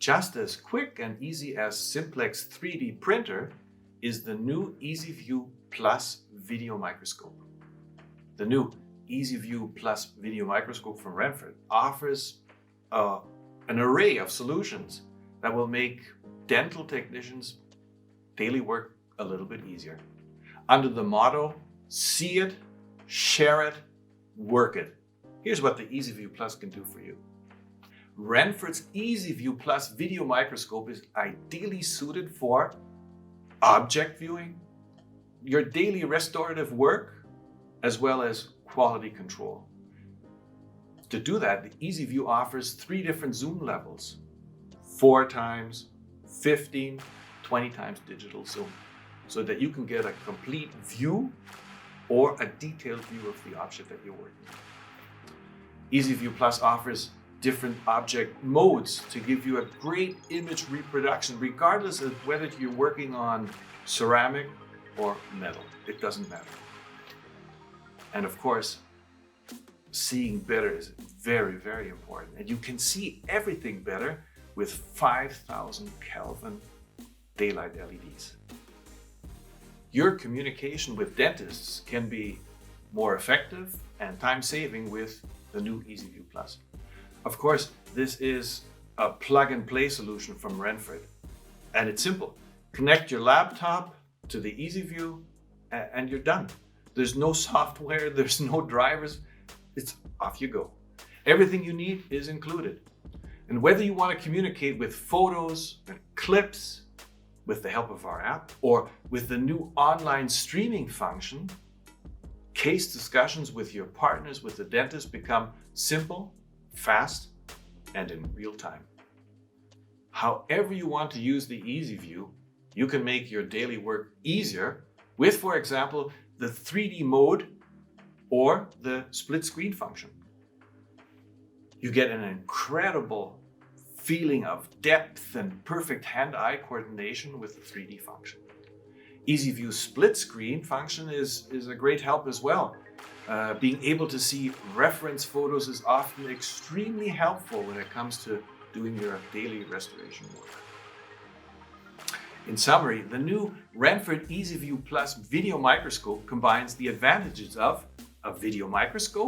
just as quick and easy as Simplex 3D printer is the new EasyView Plus video microscope. The new EasyView Plus video microscope from Renfrew offers an array of solutions that will make dental technicians' daily work a little bit easier. Under the motto, see it, share it, work it. Here's what the EasyView Plus can do for you. Renfre's EasyView Plus video microscope is ideally suited for object viewing, your daily restorative work, as well as quality control. To do that, the EasyView offers 3 different zoom levels: 4 times, 15, 20 times digital zoom, so that you can get a complete view or a detailed view of the object that you're working on. EasyView Plus offers different object modes to give you a great image reproduction, regardless of whether you're working on ceramic or metal. It doesn't matter. And of course, seeing better is very, very important. And you can see everything better with 5,000 Kelvin daylight LEDs. Your communication with dentists can be more effective and time-saving with the new EasyView Plus. Of course, this is a plug-and-play solution from Renfrew, and it's simple. Connect your laptop to the EasyView and you're done. There's no software, there's no drivers, it's off you go. Everything you need is included. And whether you want to communicate with photos and clips with the help of our app, or with the new online streaming function, case discussions with your partners, with the dentist, become simple, fast, and in real time. However you want to use the EasyView, you can make your daily work easier with, for example, the 3D mode or the split screen function. You get an incredible feeling of depth and perfect hand-eye coordination with the 3D function. EasyView split screen function is a great help as well. Being able to see reference photos is often extremely helpful when it comes to doing your daily restoration work. In summary, the new Renfrew EasyView Plus video microscope combines the advantages of a video microscope